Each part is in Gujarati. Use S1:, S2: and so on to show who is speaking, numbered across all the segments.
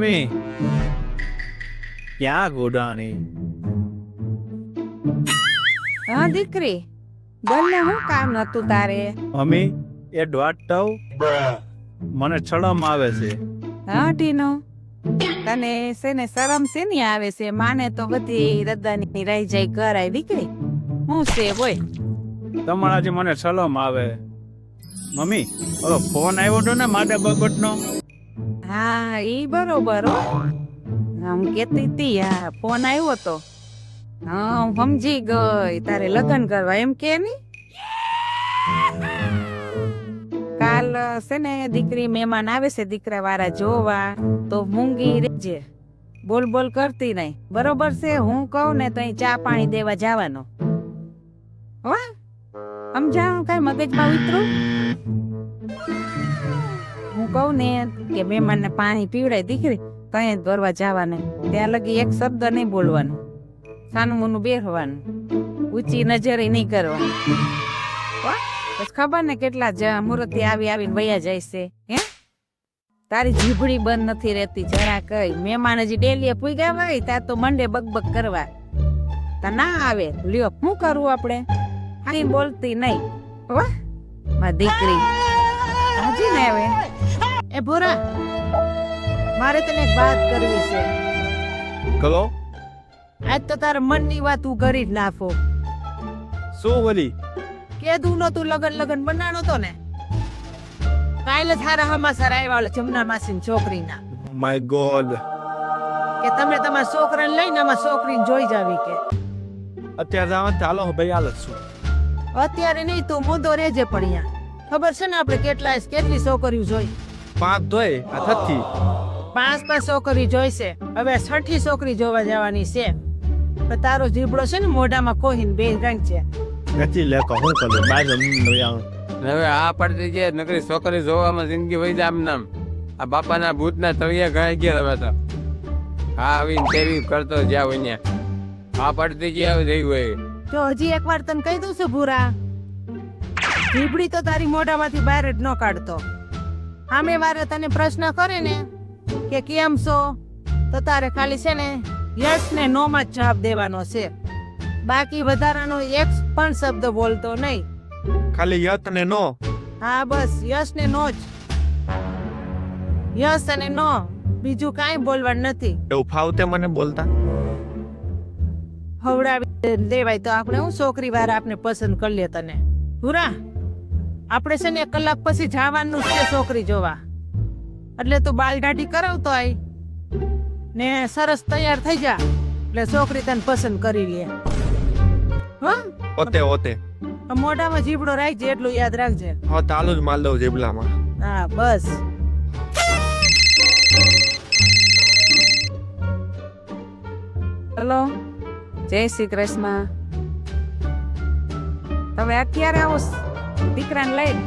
S1: મમ્મી ક્યાં ગોડાણી?
S2: હા દીકરી, બોલ ને શું કામ નતું તારે?
S1: મમ્મી એ દોડતાવ મને શરમ આવે છે.
S2: હા ટીનો, તને છે ને શરમ શેની આવે છે? માને તો બધી રદ્દાની રહી જાય કરાય દીકરી. હું છે બોય?
S1: તમારાથી મને શરમ આવે. મમ્મી ઓલો ફોન આવ્યો હતો ને મારા બાબતનો.
S2: હા ઈ બરોબર હો. હું કેતી તી હા ફોન આવ્યો તો. હા હું સમજી ગઈ, તારે લગ્ન કરવા એમ કે ની? કાલ છે ને દીકરી મહેમાન આવે છે દીકરા વાળા જોવા, તો મૂંગી રહેજે, બોલ બોલ કરતી નહીં, બરોબર છે? હું કહું ને તો ચા પાણી દેવા જવાનો હો. સમજાણું? કઈ મગજમાં ઉતરું? હું કહું ને કે મહેમાનને પાણી પીવડાય દીકરી, કઈ જ ભરવા જવાનું, ત્યાં લગી એક શબ્દ નહીં બોલવાનું, સાનું મોનું બેસવાનું, ઊંચી નજરે નહીં કરવાનું. બસ ખબર ને કેટલા મુહૂર્તથી આવીને વયા જાય છે. હે તારી જીભડી બંધ નથી રહેતી જરા કઈ. મહેમાન હજી ડેલીએ પૂગ્યા હોય ત્યાં તો મંડે બકબક કરવા. તા ના આવે લ્યો શું કરવું આપણે? હાઈ બોલતી નહીં હો મારી દીકરી. હાજી ને હવે એ ભોરા, મારે તને એક વાત કરવી છે.
S1: કલો
S2: આજ તો તારા મનની વાત તું કરી જ નાખો.
S1: શું વળી?
S2: કેદું નો તું લગન બનાનો તો ને, કાલે થારા હમાસર આવ્યા જમના માસીની છોકરીના.
S1: My God.
S2: કે તમે તમારા છોકરાને લઈને આમાં છોકરીને જોઈ જાવી કે
S1: અત્યારે આવા ચાલો ભાઈ હાલ છું.
S2: અત્યારે નહીં, તું મુદ્દો રેજે પડ્યા. ખબર છે ને આપણે કેટલી છોકરીઓ જોઈ?
S1: 5 ધોઈ આ થતી
S2: 5 છોકરી જોઈશે. હવે 6ઠી છોકરી જોવા જવાની છે. પણ તારો જીબડો છે ને મોઢામાં કોહીને બે રંગ છે.
S1: નથી લેકો હું કરું બાજુ
S3: હવે આ પડતી છે નકરી છોકરી જોવામાં જિંદગી વહી જાય આમ નામ. આ બાપાના ભૂતના તળિયા ગાય ગયા હવે તો. હા આવીને તેવી કરતો જ્યાં હોય ત્યાં આ પડતી છે હવે જઈ હોય.
S2: જો હજી એકવાર તને કહી દઉં છું ભૂરા, જીબડી તો તારી મોઢામાંથી બહાર જ ન કાઢતો. સામે વારે તને પ્રશ્ન કરે ને કે કેમ છો, તો તારે ખાલી છે ને યસ ને નો માં જ જવાબ દેવાનો છે. બાકી વધારાનો એક પણ શબ્દ બોલતો નહીં.
S1: ખાલી યત ને નો.
S2: હા બસ યસ ને નો જ. યસ અને નો, બીજું કાંઈ બોલવાનું નથી.
S1: એવું ફાવતે મને બોલતા?
S2: હવડાવી દેવાય તો આપણે હું છોકરી વાળા આપણે પસંદ કરી લે તને. ભૂરા, આપણે છે ને 1 કલાક પછી જવાનું છે છોકરી જોવા. એટલે તું બાલદાઢી કરાવતો આય ને સરસ તૈયાર થઈ જા, એટલે છોકરી તને પસંદ કરી લે. હા
S1: ઓતે
S2: મોઢામાં જીબડો રાખજે એટલું યાદ રાખજે.
S1: હા ચાલુ જ માલ દઉં જીબલામાં.
S2: હા બસ. હેલો, જય શ્રી કૃષ્ણ. તમે અત્યારે આવો દીકરાને લઈને?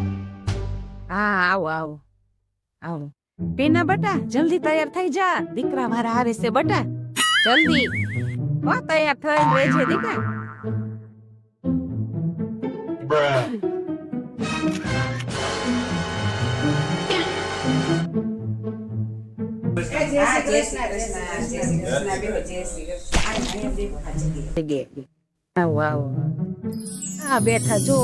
S2: હા આવો. પીના બટા, જલ્દી તૈયાર થઈ જા, દીકરા મારા હારે છે બટા, જલ્દી હો તૈયાર થઈને રહેજે દીકરા. આવો હા બેઠા જો.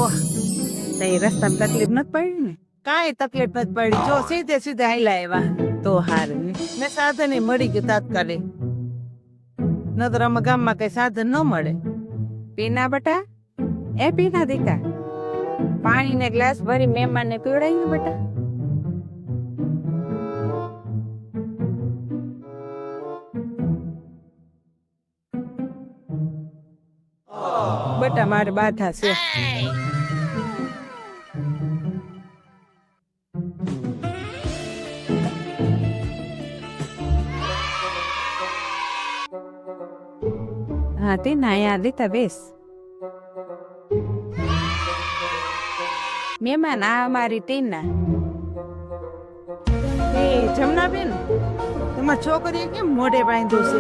S2: તઈ રસ્તામાં તકલીફ નથી પડી ને? કાંઈ તકલીફ નથી પડી. જો સીધે હાલ્યા આવ્યા તો હારું ને સાધન મળી ગયું તાત્કાલિક. નતર અમે ગામમાં કઈ સાધન ન મળે. પીના બટા, એ પીના દીકા, પાણી ને ગ્લાસ ભરી મહેમાન ને પીવડાવી ને બેટા. બટા મારે બાધા છે. હા તે ના યાર રીતા બેસ. મહેમાન આ અમારી ટીના. એ જમના બેન, તમારી છોકરીએ કેમ મોઢે બાંધ્યું છે?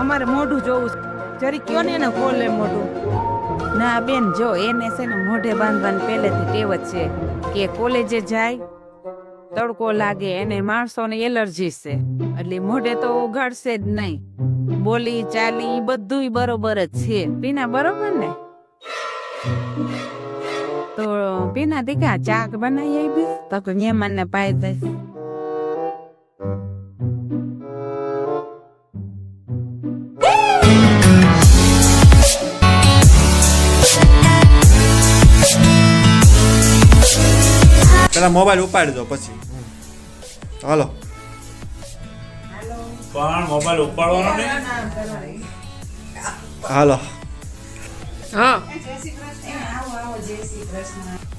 S2: અમારે મોઢું જોવું જરી કયો ને એને ખોલે મોઢું. ના બેન જો એને છે ને મોઢે બાંધવાની પહેલેથી ટેવ જ છે કે કોલેજે જાય તડકો લાગે એને માણસોને એલર્જી છે એટલે મોઢે તો ઉગાડશે જ નહીં. બોલી ચાલી બધું બરોબર જ છે. પીના બરોબર ને? તો પીના દીકા ચા બનાવી આવી તો કે મહેમાન ને પાઈ દઈશ.
S4: પેલા મોબાઈલ ઉપાડી દો પછી હાલો.
S1: પણ મોબાઈલ ઉપાડવાનો નહીં.
S4: હાલો
S3: હા
S2: જય શ્રી કૃષ્ણ. આવો આવો જય શ્રી કૃષ્ણ.